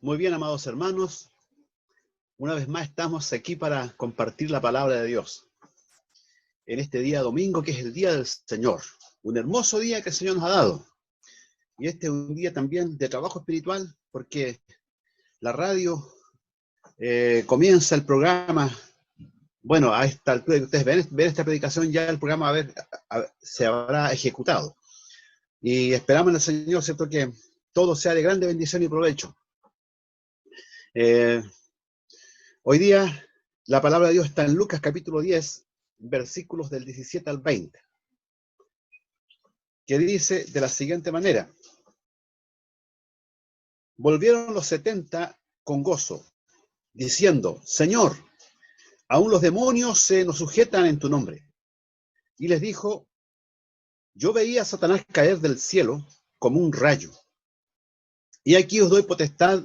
Muy bien, amados hermanos, una vez más estamos aquí para compartir la palabra de Dios. En este día domingo, que es el día del Señor. Un hermoso día que el Señor nos ha dado. Y este es un día también de trabajo espiritual, porque la radio comienza el programa. Bueno, a esta altura que ustedes ven esta predicación, ya el programa se habrá ejecutado. Y esperamos en el Señor, ¿cierto?, que todo sea de grande bendición y provecho. Hoy día la palabra de Dios está en Lucas capítulo 10, versículos del 17 al 20, que dice de la siguiente manera: volvieron los 70 con gozo, diciendo: Señor, aún los demonios se nos sujetan en tu nombre. Y les dijo: yo veía a Satanás caer del cielo como un rayo. Y aquí os doy potestad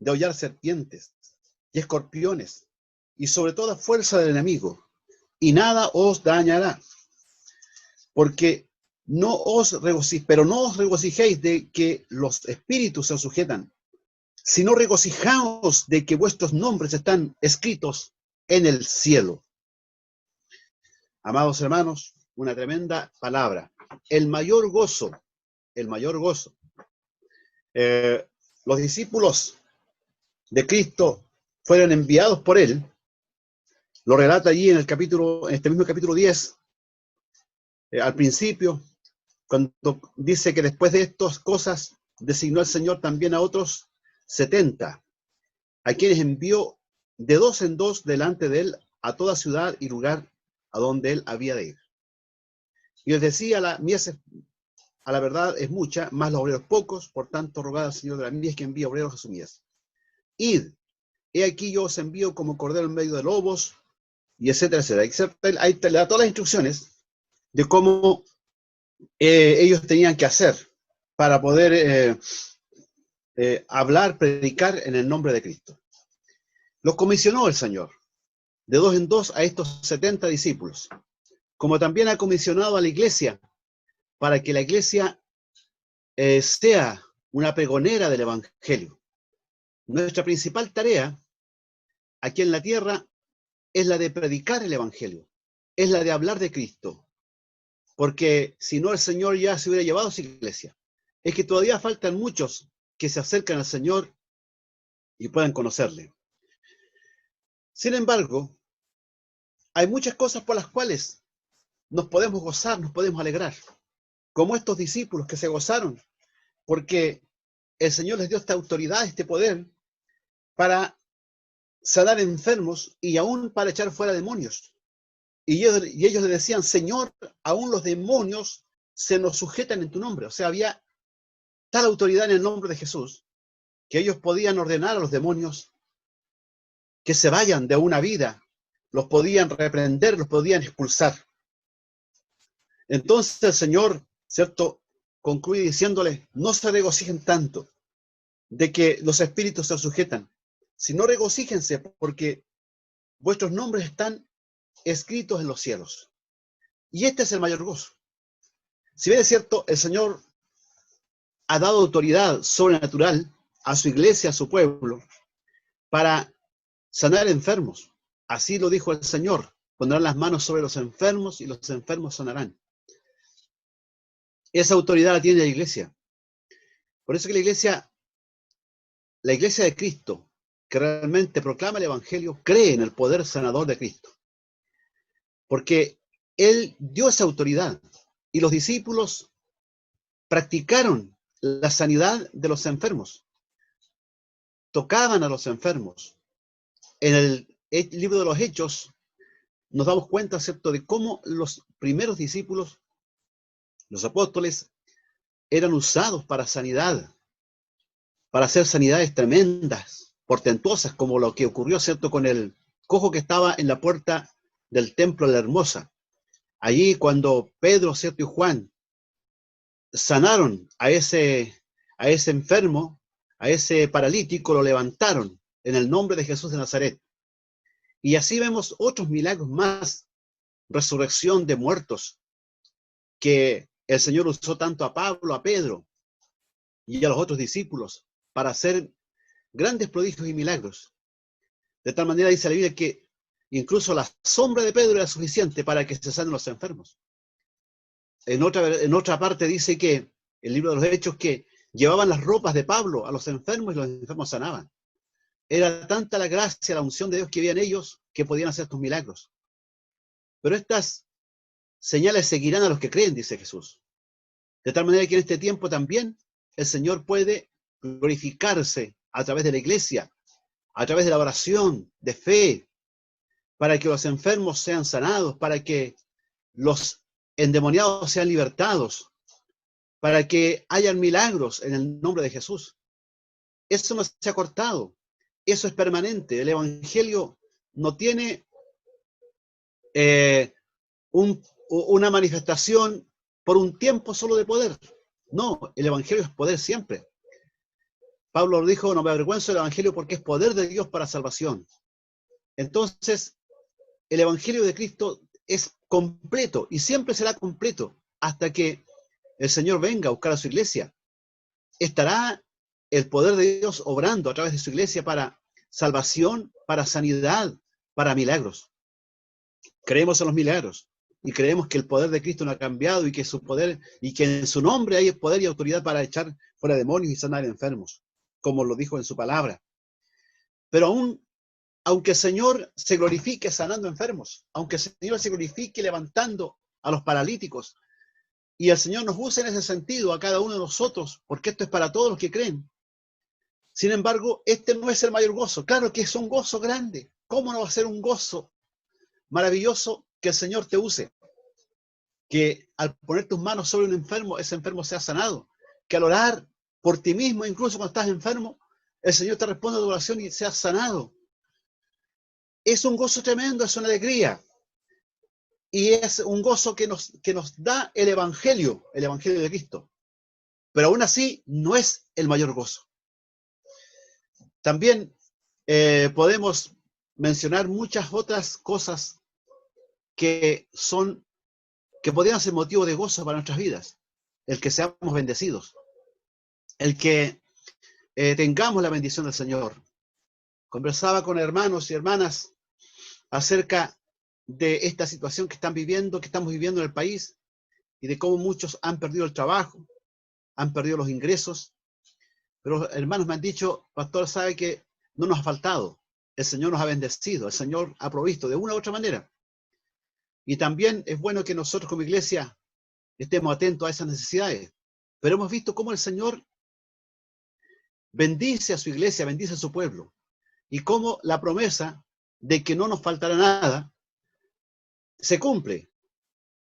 de hollar serpientes y escorpiones, y sobre toda fuerza del enemigo, y nada os dañará. Porque no os regocijéis de que los espíritus se os sujetan, sino regocijaos de que vuestros nombres están escritos en el cielo. Amados hermanos, una tremenda palabra. El mayor gozo. Los discípulos de Cristo fueron enviados por él. Lo relata allí en este mismo capítulo 10, al principio, cuando dice que después de estas cosas designó el Señor también a otros 70, a quienes envió de dos en dos delante de él a toda ciudad y lugar a donde él había de ir. Y les decía: la mies a la verdad es mucha, más los obreros pocos, por tanto rogad al Señor de la mies que envíe obreros a su mies. Id, he aquí yo os envío como cordero en medio de lobos, y etcétera, etcétera. Ahí te le da todas las instrucciones de cómo ellos tenían que hacer para poder hablar, predicar en el nombre de Cristo. Los comisionó el Señor de dos en dos a estos 70 discípulos, como también ha comisionado a la iglesia, para que la iglesia sea una pregonera del Evangelio. Nuestra principal tarea aquí en la tierra es la de predicar el Evangelio, es la de hablar de Cristo, porque si no, el Señor ya se hubiera llevado a su iglesia. Es que todavía faltan muchos que se acercan al Señor y puedan conocerle. Sin embargo, hay muchas cosas por las cuales nos podemos gozar, nos podemos alegrar, como estos discípulos que se gozaron, porque el Señor les dio esta autoridad, este poder, para sanar enfermos y aún para echar fuera demonios. Y ellos le decían: Señor, aún los demonios se nos sujetan en tu nombre. O sea, había tal autoridad en el nombre de Jesús que ellos podían ordenar a los demonios que se vayan de una vida, los podían reprender, los podían expulsar. Entonces el Señor, ¿cierto?, concluye diciéndole: no se regocijen tanto de que los espíritus se sujetan, sino regocíjense porque vuestros nombres están escritos en los cielos. Y este es el mayor gozo. Si bien es cierto, el Señor ha dado autoridad sobrenatural a su iglesia, a su pueblo, para sanar enfermos. Así lo dijo el Señor: pondrán las manos sobre los enfermos y los enfermos sanarán. Esa autoridad la tiene la iglesia. Por eso que la iglesia de Cristo, que realmente proclama el Evangelio, cree en el poder sanador de Cristo. Porque Él dio esa autoridad y los discípulos practicaron la sanidad de los enfermos. Tocaban a los enfermos. En el libro de los Hechos nos damos cuenta, ¿cierto?, de cómo los primeros discípulos, los apóstoles, eran usados para sanidad, para hacer sanidades tremendas, portentosas, como lo que ocurrió, ¿cierto?, con el cojo que estaba en la puerta del templo de la Hermosa. Allí cuando Pedro, ¿cierto?, y Juan sanaron a ese enfermo, a ese paralítico, lo levantaron en el nombre de Jesús de Nazaret. Y así vemos otros milagros más, resurrección de muertos, que el Señor usó tanto a Pablo, a Pedro y a los otros discípulos para hacer grandes prodigios y milagros. De tal manera dice la Biblia que incluso la sombra de Pedro era suficiente para que se sanen los enfermos. En otra parte dice que, el libro de los Hechos, que llevaban las ropas de Pablo a los enfermos y los enfermos sanaban. Era tanta la gracia, la unción de Dios que había en ellos, que podían hacer estos milagros. Pero estas señales seguirán a los que creen, dice Jesús. De tal manera que en este tiempo también el Señor puede glorificarse a través de la iglesia, a través de la oración, de fe, para que los enfermos sean sanados, para que los endemoniados sean libertados, para que hayan milagros en el nombre de Jesús. Eso no se ha cortado, eso es permanente. El Evangelio no tiene una manifestación por un tiempo solo de poder. No, el Evangelio es poder siempre. Pablo lo dijo, no me avergüenzo del Evangelio porque es poder de Dios para salvación. Entonces, el Evangelio de Cristo es completo y siempre será completo hasta que el Señor venga a buscar a su iglesia. Estará el poder de Dios obrando a través de su iglesia para salvación, para sanidad, para milagros. Creemos en los milagros y creemos que el poder de Cristo no ha cambiado y que su poder y que en su nombre hay poder y autoridad para echar fuera demonios y sanar enfermos, como lo dijo en su palabra. Pero aunque el Señor se glorifique sanando enfermos, aunque el Señor se glorifique levantando a los paralíticos, y el Señor nos use en ese sentido a cada uno de nosotros, porque esto es para todos los que creen. Sin embargo, este no es el mayor gozo. Claro que es un gozo grande. ¿Cómo no va a ser un gozo maravilloso que el Señor te use? Que al poner tus manos sobre un enfermo, ese enfermo sea sanado. Que al orar por ti mismo, incluso cuando estás enfermo, el Señor te responde a tu oración y seas sanado. Es un gozo tremendo, es una alegría. Y es un gozo que nos da el Evangelio de Cristo. Pero aún así, no es el mayor gozo. También podemos mencionar muchas otras cosas que podrían ser motivo de gozo para nuestras vidas. El que seamos bendecidos. El que tengamos la bendición del Señor. Conversaba con hermanos y hermanas acerca de esta situación que estamos viviendo en el país, y de cómo muchos han perdido el trabajo, han perdido los ingresos. Pero hermanos me han dicho, pastor, sabe que no nos ha faltado. El Señor nos ha bendecido, el Señor ha provisto de una u otra manera. Y también es bueno que nosotros como iglesia estemos atentos a esas necesidades. Pero hemos visto cómo el Señor bendice a su iglesia, bendice a su pueblo. Y cómo la promesa de que no nos faltará nada se cumple.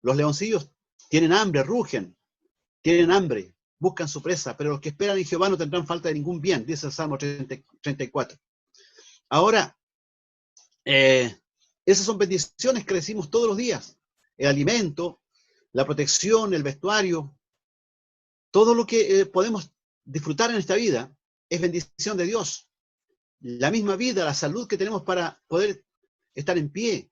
Los leoncillos tienen hambre, rugen, tienen hambre, buscan su presa, pero los que esperan en Jehová no tendrán falta de ningún bien, dice el Salmo 34. Ahora, esas son bendiciones que recibimos todos los días. El alimento, la protección, el vestuario, todo lo que podemos disfrutar en esta vida es bendición de Dios. La misma vida, la salud que tenemos para poder estar en pie,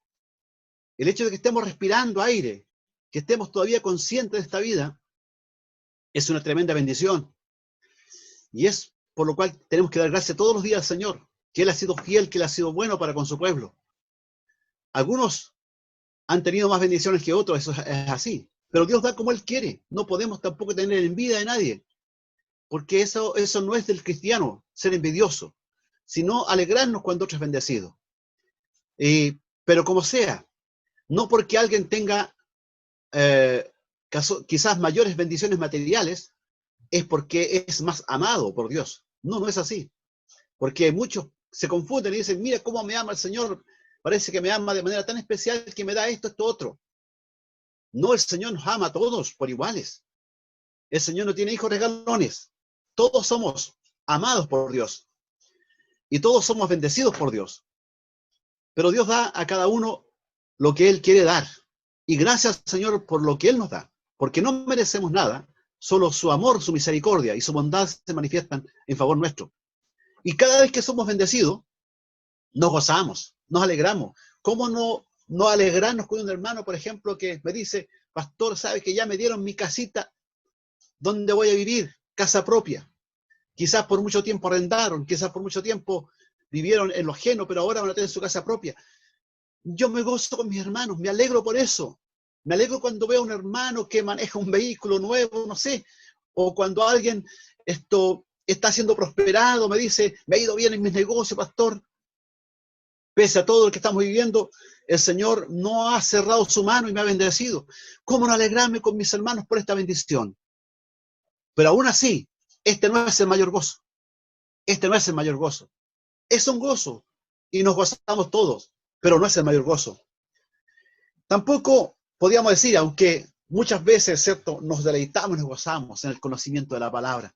el hecho de que estemos respirando aire, que estemos todavía conscientes de esta vida, es una tremenda bendición. Y es por lo cual tenemos que dar gracias todos los días al Señor, que Él ha sido fiel, que Él ha sido bueno para con su pueblo. Algunos han tenido más bendiciones que otros, eso es así. Pero Dios da como Él quiere. No podemos tampoco tener envidia de nadie, porque eso no es del cristiano, ser envidioso, sino alegrarnos cuando otro es bendecido. Pero como sea, no porque alguien tenga quizás mayores bendiciones materiales, es porque es más amado por Dios. No, no es así. Porque muchos se confunden y dicen, mira cómo me ama el Señor, parece que me ama de manera tan especial que me da esto, otro. No, el Señor nos ama a todos por iguales. El Señor no tiene hijos regalones. Todos somos amados por Dios. Y todos somos bendecidos por Dios. Pero Dios da a cada uno lo que Él quiere dar. Y gracias, Señor, por lo que Él nos da. Porque no merecemos nada. Solo su amor, su misericordia y su bondad se manifiestan en favor nuestro. Y cada vez que somos bendecidos, nos gozamos, nos alegramos. ¿Cómo no alegrarnos con un hermano, por ejemplo, que me dice, pastor, sabe que ya me dieron mi casita donde voy a vivir, casa propia? quizás por mucho tiempo arrendaron, quizás por mucho tiempo vivieron en lo ajeno, pero ahora van a tener su casa propia. Yo me gozo con mis hermanos, me alegro por eso. Me alegro cuando veo a un hermano que maneja un vehículo nuevo, no sé, o cuando alguien está siendo prosperado, me dice, me ha ido bien en mis negocios, pastor. Pese a todo lo que estamos viviendo, el Señor no ha cerrado su mano y me ha bendecido. ¿Cómo no alegrarme con mis hermanos por esta bendición? Pero aún así, este no es el mayor gozo. Este no es el mayor gozo. Es un gozo y nos gozamos todos, pero no es el mayor gozo. Tampoco podríamos decir, aunque muchas veces, ¿cierto?, nos deleitamos y nos gozamos en el conocimiento de la palabra.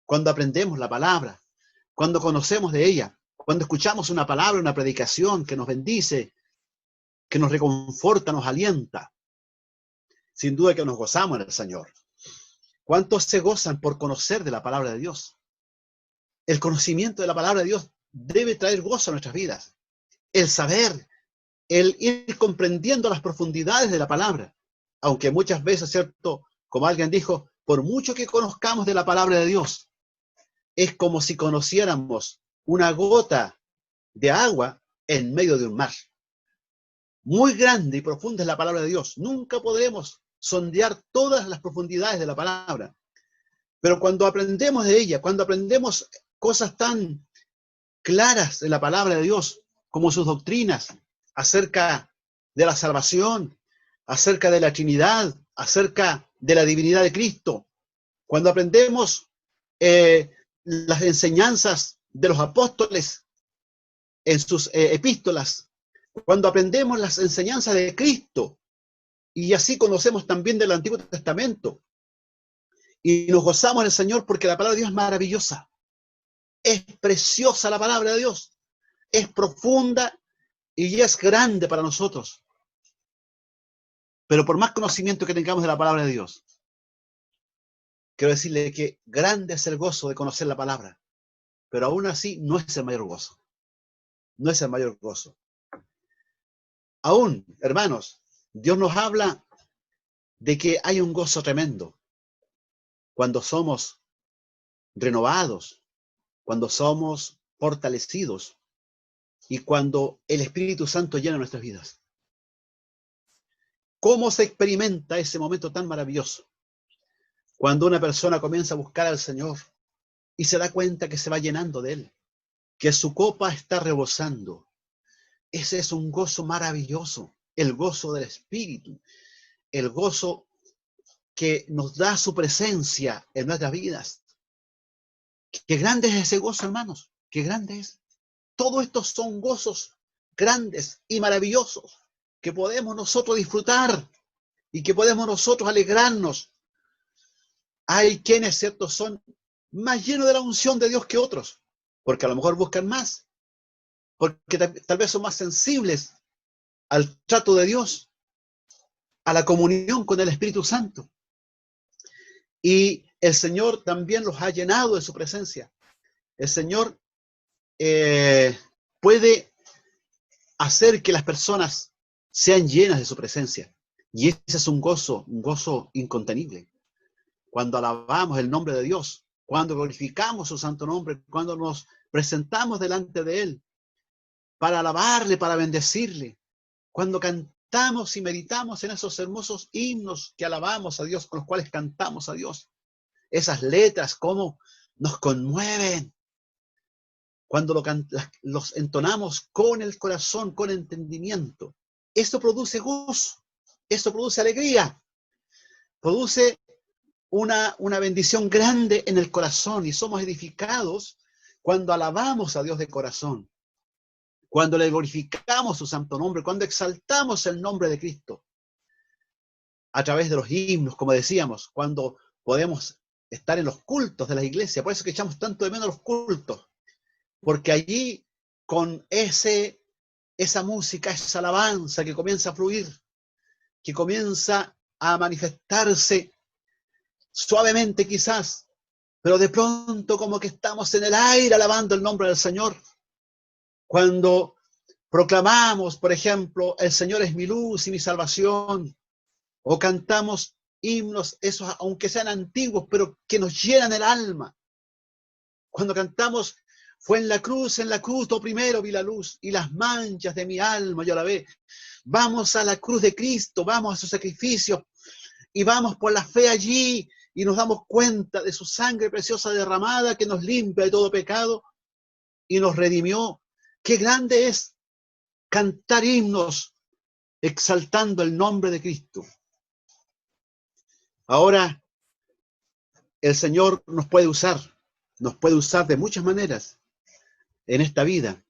Cuando aprendemos la palabra, cuando conocemos de ella, cuando escuchamos una palabra, una predicación que nos bendice, que nos reconforta, nos alienta, sin duda que nos gozamos en el Señor. ¿Cuántos se gozan por conocer de la palabra de Dios? El conocimiento de la palabra de Dios debe traer gozo a nuestras vidas. El saber, el ir comprendiendo las profundidades de la palabra. Aunque muchas veces, ¿cierto?, como alguien dijo, por mucho que conozcamos de la palabra de Dios, es como si conociéramos una gota de agua en medio de un mar. Muy grande y profunda es la palabra de Dios. Nunca podremos sondear todas las profundidades de la palabra. Pero cuando aprendemos de ella, cuando aprendemos cosas tan claras de la palabra de Dios, como sus doctrinas acerca de la salvación, acerca de la Trinidad, acerca de la divinidad de Cristo, cuando aprendemos las enseñanzas de los apóstoles en sus epístolas, cuando aprendemos las enseñanzas de Cristo, y así conocemos también del Antiguo Testamento, y nos gozamos en el Señor porque la palabra de Dios es maravillosa, es preciosa la palabra de Dios, es profunda y es grande para nosotros. Pero por más conocimiento que tengamos de la palabra de Dios, quiero decirle que grande es el gozo de conocer la palabra, pero aún así no es el mayor gozo. No es el mayor gozo. Aún, hermanos, Dios nos habla de que hay un gozo tremendo cuando somos renovados, cuando somos fortalecidos y cuando el Espíritu Santo llena nuestras vidas. ¿Cómo se experimenta ese momento tan maravilloso? Cuando una persona comienza a buscar al Señor y se da cuenta que se va llenando de Él, que su copa está rebosando. Ese es un gozo maravilloso, el gozo del Espíritu, el gozo que nos da su presencia en nuestras vidas. Qué grande es ese gozo, hermanos, qué grande es. Todos estos son gozos grandes y maravillosos que podemos nosotros disfrutar y que podemos nosotros alegrarnos. Hay quienes, ¿cierto?, son más llenos de la unción de Dios que otros, porque a lo mejor buscan más, porque tal vez son más sensibles al trato de Dios, a la comunión con el Espíritu Santo. Y el Señor también los ha llenado de su presencia. El Señor puede hacer que las personas sean llenas de su presencia. Y ese es un gozo incontenible. Cuando alabamos el nombre de Dios, cuando glorificamos su santo nombre, cuando nos presentamos delante de Él para alabarle, para bendecirle, cuando cantamos y meditamos en esos hermosos himnos que alabamos a Dios, con los cuales cantamos a Dios. Esas letras, cómo nos conmueven. Cuando los entonamos con el corazón, con entendimiento. Eso produce gozo, eso produce alegría, produce una bendición grande en el corazón y somos edificados cuando alabamos a Dios de corazón, cuando le glorificamos su santo nombre, cuando exaltamos el nombre de Cristo a través de los himnos, como decíamos, cuando podemos estar en los cultos de la iglesia. Por eso que echamos tanto de menos los cultos, porque allí con esa música, esa alabanza que comienza a fluir, que comienza a manifestarse suavemente quizás, pero de pronto como que estamos en el aire alabando el nombre del Señor. Cuando proclamamos, por ejemplo, el Señor es mi luz y mi salvación, o cantamos himnos, esos aunque sean antiguos, pero que nos llenan el alma, Cuando cantamos, fue en la cruz, lo primero vi la luz, y las manchas de mi alma yo la ve. Vamos a la cruz de Cristo, vamos a su sacrificio, y vamos por la fe allí, y nos damos cuenta de su sangre preciosa derramada que nos limpia de todo pecado, y nos redimió. Qué grande es cantar himnos exaltando el nombre de Cristo. Ahora, el Señor nos puede usar de muchas maneras en esta vida,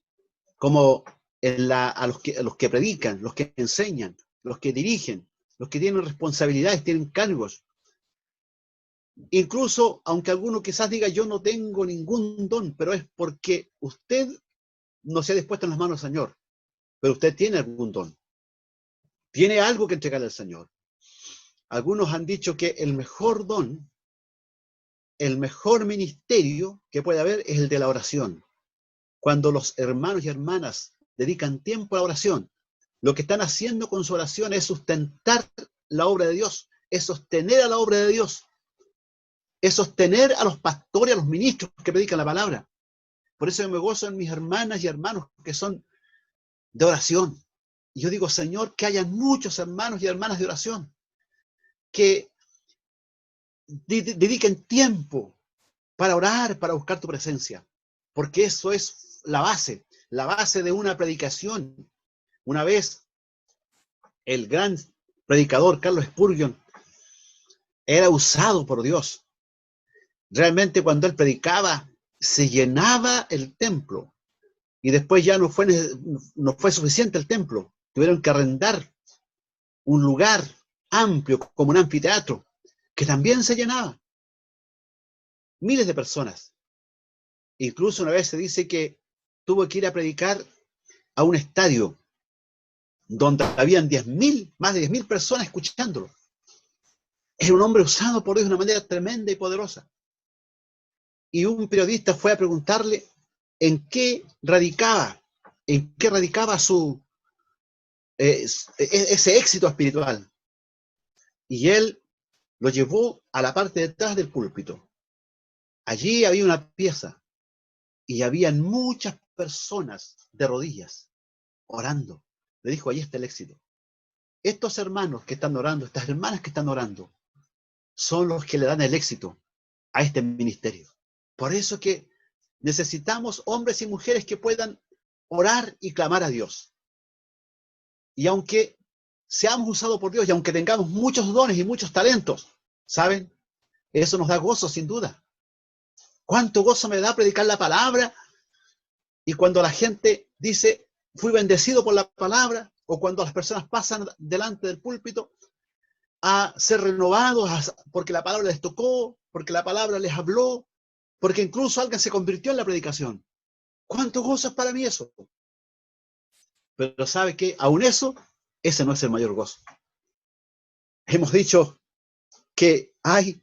como a los que predican, los que enseñan, los que dirigen, los que tienen responsabilidades, tienen cargos. Incluso, aunque alguno quizás diga, yo no tengo ningún don, pero es porque usted no se ha dispuesto en las manos del Señor, pero usted tiene algún don. Tiene algo que entregarle al Señor. Algunos han dicho que el mejor don, el mejor ministerio que puede haber es el de la oración. Cuando los hermanos y hermanas dedican tiempo a la oración, lo que están haciendo con su oración es sustentar la obra de Dios, es sostener a la obra de Dios, es sostener a los pastores, a los ministros que predican la palabra. Por eso yo me gozo en mis hermanas y hermanos que son de oración. Y yo digo, Señor, que hayan muchos hermanos y hermanas de oración, que dediquen tiempo para orar, para buscar tu presencia, porque eso es la base de una predicación. Una vez, el gran predicador Carlos Spurgeon era usado por Dios. Realmente cuando él predicaba, se llenaba el templo, y después ya no fue suficiente el templo. Tuvieron que arrendar un lugar amplio, como un anfiteatro, que también se llenaba. Miles de personas. Incluso una vez se dice que tuvo que ir a predicar a un estadio donde habían más de 10.000 personas escuchándolo. Era un hombre usado por Dios de una manera tremenda y poderosa. Y un periodista fue a preguntarle en qué radicaba ese éxito espiritual. Y él lo llevó a la parte de atrás del púlpito. Allí había una pieza y habían muchas personas de rodillas orando. Le dijo, ahí está el éxito. Estos hermanos que están orando, estas hermanas que están orando, son los que le dan el éxito a este ministerio. Por eso que necesitamos hombres y mujeres que puedan orar y clamar a Dios. Y aunque seamos usados por Dios y aunque tengamos muchos dones y muchos talentos, ¿saben? Eso nos da gozo, sin duda. ¿Cuánto gozo me da predicar la palabra? Y cuando la gente dice, fui bendecido por la palabra, o cuando las personas pasan delante del púlpito a ser renovados, porque la palabra les tocó, porque la palabra les habló, porque incluso alguien se convirtió en la predicación. ¿Cuánto gozo es para mí eso? Pero ¿sabe qué? Aún eso, ese no es el mayor gozo. Hemos dicho que hay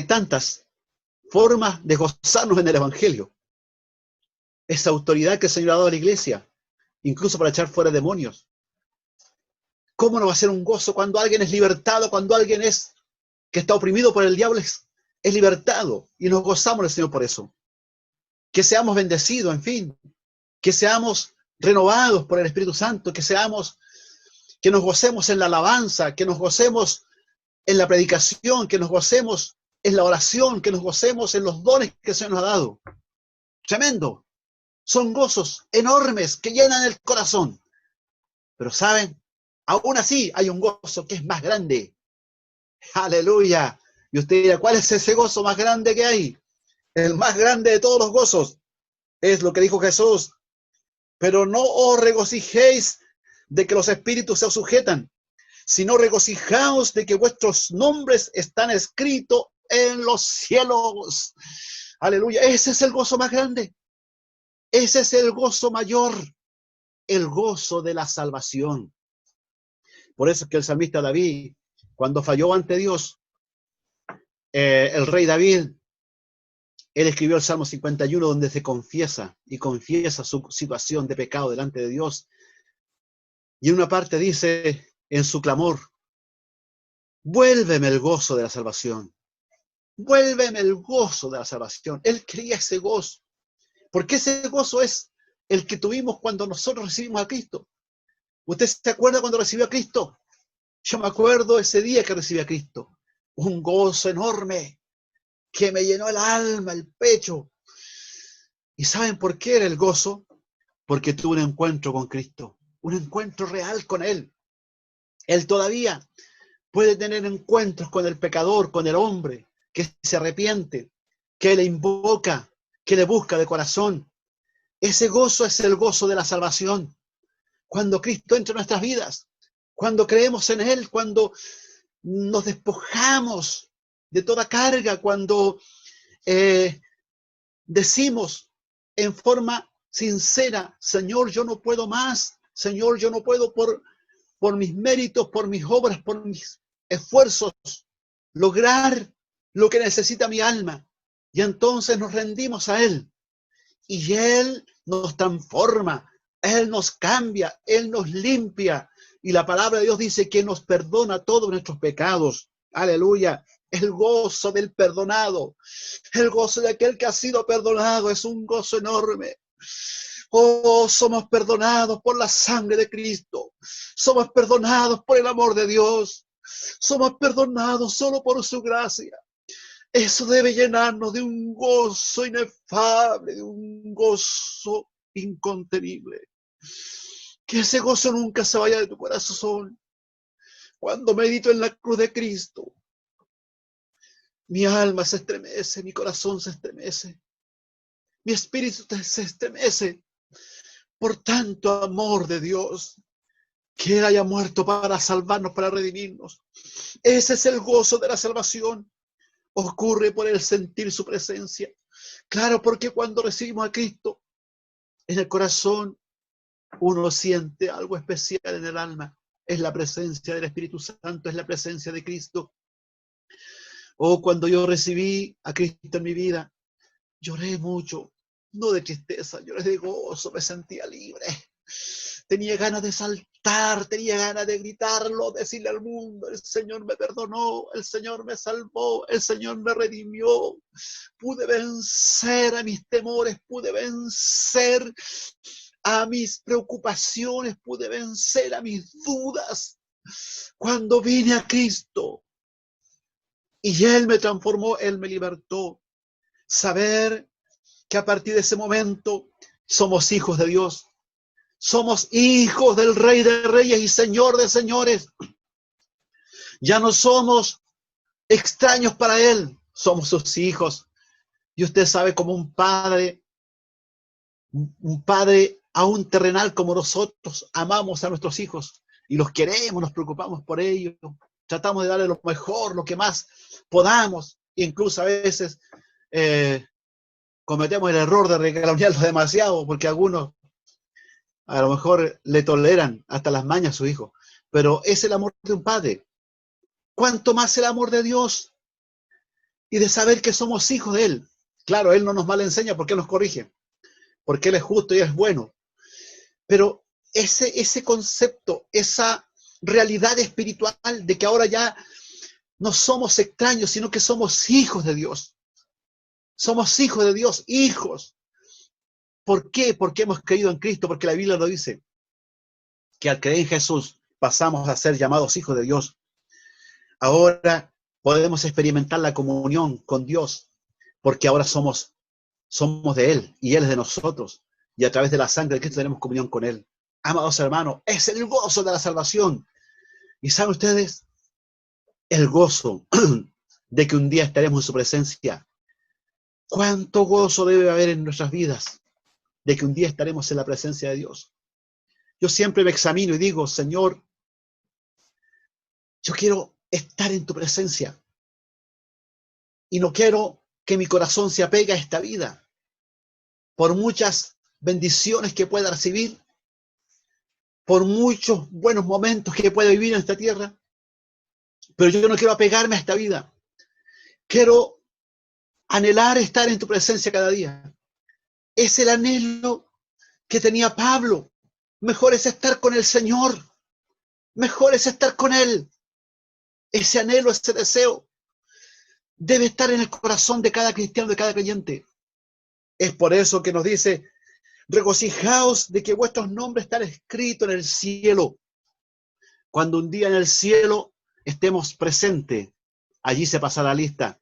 tantas formas de gozarnos en el Evangelio. Esa autoridad que el Señor ha dado a la iglesia, incluso para echar fuera demonios. ¿Cómo no va a ser un gozo cuando alguien es libertado, cuando alguien que está oprimido por el diablo es libertado? Y nos gozamos del Señor por eso. Que seamos bendecidos, en fin, que seamos renovados por el Espíritu Santo, que nos gocemos en la alabanza, que nos gocemos en la predicación, que nos gocemos en la oración, que nos gocemos en los dones que el Señor nos ha dado. Tremendo. Son gozos enormes que llenan el corazón. Pero ¿saben? Aún así hay un gozo que es más grande. ¡Aleluya! Y usted dirá, ¿cuál es ese gozo más grande que hay? El más grande de todos los gozos es lo que dijo Jesús. Pero no os regocijéis de que los espíritus se os sujetan, sino regocijaos de que vuestros nombres están escritos en los cielos. Aleluya. Ese es el gozo más grande. Ese es el gozo mayor. El gozo de la salvación. Por eso es que el salmista David, cuando falló ante Dios, el rey David, él escribió el Salmo 51, donde se confiesa su situación de pecado delante de Dios. Y en una parte dice, en su clamor, vuélveme el gozo de la salvación. Vuélveme el gozo de la salvación. Él quería ese gozo, porque ese gozo es el que tuvimos cuando nosotros recibimos a Cristo. ¿Usted se acuerda cuando recibió a Cristo? Yo me acuerdo ese día que recibí a Cristo. Un gozo enorme que me llenó el alma, el pecho. ¿Y saben por qué era el gozo? Porque tuve un encuentro con Cristo, un encuentro real con Él. Él todavía puede tener encuentros con el pecador, con el hombre que se arrepiente, que le invoca, que le busca de corazón. Ese gozo es el gozo de la salvación. Cuando Cristo entra en nuestras vidas, cuando creemos en Él, cuando nos despojamos de toda carga, cuando decimos en forma sincera, Señor, yo no puedo más, Señor, yo no puedo por mis méritos, por mis obras, por mis esfuerzos, lograr lo que necesita mi alma. Y entonces nos rendimos a Él. Y Él nos transforma, Él nos cambia, Él nos limpia. Y la palabra de Dios dice que nos perdona todos nuestros pecados. Aleluya. El gozo del perdonado, el gozo de aquel que ha sido perdonado es un gozo enorme. Oh, somos perdonados por la sangre de Cristo. Somos perdonados por el amor de Dios. Somos perdonados solo por su gracia. Eso debe llenarnos de un gozo inefable, de un gozo incontenible. Que ese gozo nunca se vaya de tu corazón. Cuando medito en la cruz de Cristo, mi alma se estremece, mi corazón se estremece, mi espíritu se estremece por tanto amor de Dios, que Él haya muerto para salvarnos, para redimirnos. Ese es el gozo de la salvación. Ocurre por el sentir su presencia. Claro, porque cuando recibimos a Cristo, en el corazón uno siente algo especial en el alma. Es la presencia del Espíritu Santo, es la presencia de Cristo. Oh, cuando yo recibí a Cristo en mi vida, lloré mucho, no de tristeza, lloré de gozo, me sentía libre. Tenía ganas de saltar, tenía ganas de gritarlo, decirle al mundo, el Señor me perdonó, el Señor me salvó, el Señor me redimió. Pude vencer a mis temores, pude vencer a mis preocupaciones, pude vencer a mis dudas. Cuando vine a Cristo y Él me transformó, Él me libertó. Saber que a partir de ese momento somos hijos de Dios. Somos hijos del Rey de Reyes y Señor de Señores. Ya no somos extraños para Él, somos sus hijos. Y usted sabe, como un padre aún terrenal como nosotros, amamos a nuestros hijos y los queremos, nos preocupamos por ellos, tratamos de darle lo mejor, lo que más podamos. Incluso a veces cometemos el error de regañarlos demasiado, porque algunos a lo mejor le toleran hasta las mañas a su hijo. Pero es el amor de un padre. ¿Cuánto más el amor de Dios? Y de saber que somos hijos de Él. Claro, Él no nos mal enseña porque nos corrige, porque Él es justo y es bueno. Pero ese concepto, esa realidad espiritual de que ahora ya no somos extraños, sino que somos hijos de Dios. Somos hijos de Dios, hijos. ¿Por qué? Porque hemos creído en Cristo, porque la Biblia lo dice, que al creer en Jesús pasamos a ser llamados hijos de Dios. Ahora podemos experimentar la comunión con Dios, porque ahora somos de Él y Él es de nosotros. Y a través de la sangre de Cristo tenemos comunión con Él. Amados hermanos, es el gozo de la salvación. Y saben ustedes, el gozo de que un día estaremos en su presencia. ¿Cuánto gozo debe haber en nuestras vidas de que un día estaremos en la presencia de Dios? Yo siempre me examino y digo, Señor, yo quiero estar en tu presencia y no quiero que mi corazón se apegue a esta vida por muchas bendiciones que pueda recibir, por muchos buenos momentos que pueda vivir en esta tierra, pero yo no quiero apegarme a esta vida. Quiero anhelar estar en tu presencia cada día. Es el anhelo que tenía Pablo. Mejor es estar con el Señor. Mejor es estar con Él. Ese anhelo, ese deseo. debe estar en el corazón de cada cristiano, de cada creyente. Es por eso que nos dice, regocijaos de que vuestros nombres están escritos en el cielo. Cuando un día en el cielo estemos presentes, allí se pasará lista.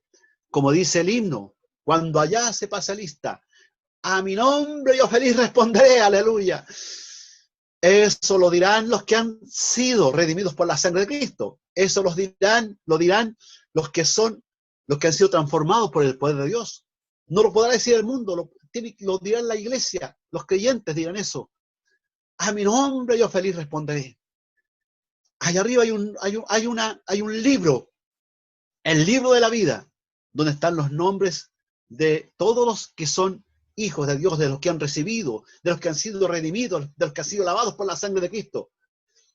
Como dice el himno, cuando allá se pasa lista, a mi nombre yo feliz responderé, aleluya. Eso lo dirán los que han sido redimidos por la sangre de Cristo. Eso lo dirán los que han sido transformados por el poder de Dios. No lo podrá decir el mundo, lo dirán la iglesia, los creyentes dirán eso. A mi nombre yo feliz responderé. Allá arriba hay un libro, el libro de la vida, donde están los nombres de todos los que son hijos de Dios, de los que han recibido, de los que han sido redimidos, de los que han sido lavados por la sangre de Cristo.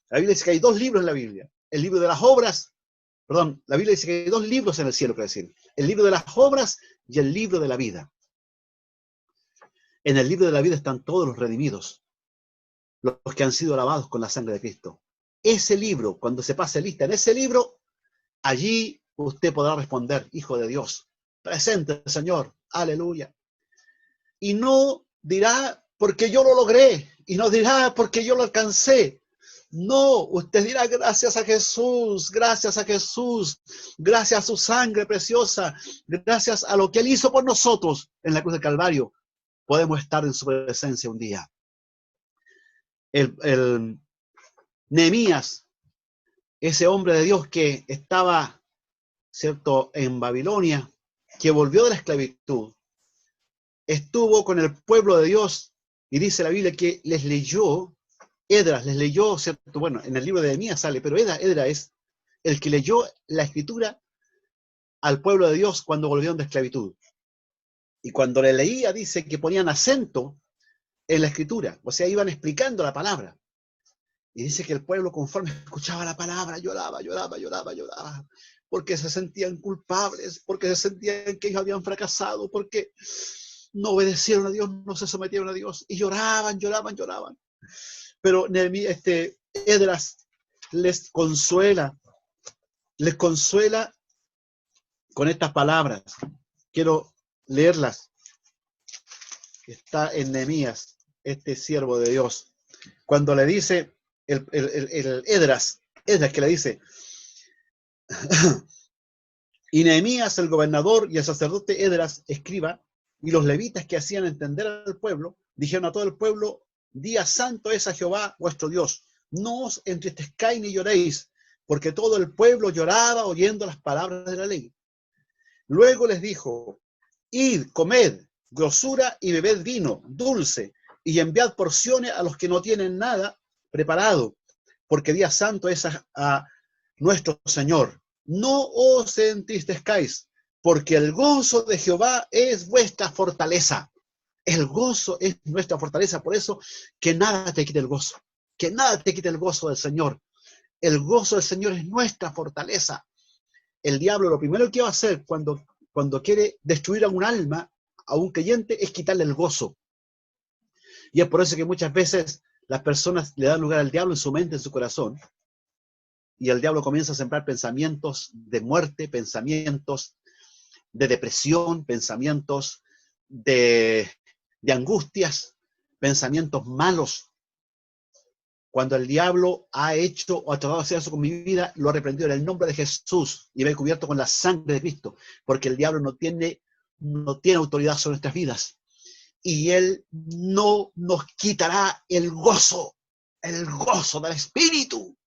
La Biblia dice que hay 2 libros en la Biblia. El libro de las obras, perdón, la Biblia dice que hay 2 libros en el cielo, quiero decir. El libro de las obras y el libro de la vida. En el libro de la vida están todos los redimidos, los que han sido lavados con la sangre de Cristo. Ese libro, cuando se pase lista en ese libro, allí usted podrá responder, hijo de Dios, presente, Señor, aleluya. Y no dirá, porque yo lo logré, y no dirá, porque yo lo alcancé. No, usted dirá, gracias a Jesús, gracias a Jesús, gracias a su sangre preciosa, gracias a lo que Él hizo por nosotros en la cruz del Calvario, podemos estar en su presencia un día. El Nehemías, ese hombre de Dios que estaba, ¿cierto?, en Babilonia, que volvió de la esclavitud, estuvo con el pueblo de Dios, y dice la Biblia que les leyó, Esdras les leyó, ¿cierto? Bueno, en el libro de Nehemías sale, pero Esdras es el que leyó la escritura al pueblo de Dios cuando volvieron de esclavitud. Y cuando le leía, dice que ponían acento en la escritura, o sea, iban explicando la palabra. Y dice que el pueblo, conforme escuchaba la palabra, lloraba, porque se sentían culpables, porque se sentían que ellos habían fracasado, porque no obedecieron a Dios, no se sometieron a Dios, y lloraban. Pero Esdras les consuela con estas palabras. Quiero leerlas. Está en Nehemías, este siervo de Dios. Cuando le dice el Esdras que le dice, y Nehemías, el gobernador, y el sacerdote Esdras, escriba, y los levitas que hacían entender al pueblo, dijeron a todo el pueblo, día santo es a Jehová vuestro Dios, no os entristezcáis ni lloréis, porque todo el pueblo lloraba oyendo las palabras de la ley. Luego les dijo, id, comed, grosura y bebed vino, dulce, y enviad porciones a los que no tienen nada preparado, porque día santo es a nuestro Señor. No os entristezcáis, porque el gozo de Jehová es vuestra fortaleza. El gozo es nuestra fortaleza, por eso que nada te quite el gozo, que nada te quite el gozo del Señor. El gozo del Señor es nuestra fortaleza. El diablo lo primero que va a hacer cuando quiere destruir a un alma, a un creyente, es quitarle el gozo. Y es por eso que muchas veces las personas le dan lugar al diablo en su mente, en su corazón, y el diablo comienza a sembrar pensamientos de muerte, pensamientos de depresión, pensamientos de angustias, pensamientos malos. Cuando el diablo ha hecho o ha tratado de hacer eso con mi vida, lo ha reprendido en el nombre de Jesús y me he cubierto con la sangre de Cristo, porque el diablo no tiene autoridad sobre nuestras vidas. Y Él no nos quitará el gozo del Espíritu,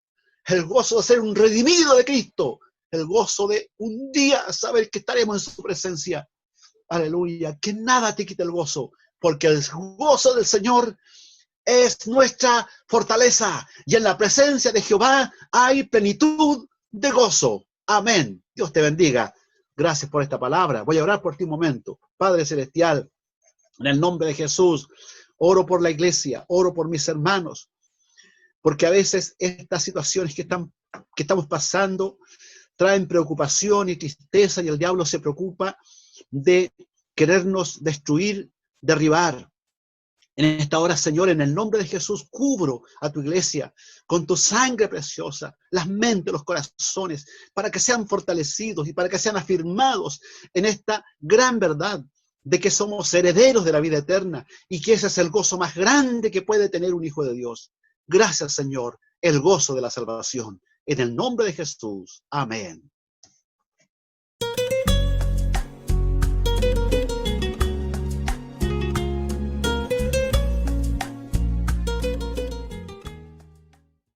el gozo de ser un redimido de Cristo, el gozo de un día saber que estaremos en su presencia. Aleluya, que nada te quite el gozo, porque el gozo del Señor es nuestra fortaleza, y en la presencia de Jehová hay plenitud de gozo. Amén. Dios te bendiga. Gracias por esta palabra. Voy a orar por ti un momento. Padre Celestial, en el nombre de Jesús, oro por la iglesia, oro por mis hermanos, porque a veces estas situaciones que estamos pasando traen preocupación y tristeza, y el diablo se preocupa de querernos destruir, derribar. En esta hora, Señor, en el nombre de Jesús, cubro a tu iglesia con tu sangre preciosa, las mentes, los corazones, para que sean fortalecidos y para que sean afirmados en esta gran verdad de que somos herederos de la vida eterna y que ese es el gozo más grande que puede tener un hijo de Dios. Gracias, Señor, el gozo de la salvación. En el nombre de Jesús. Amén.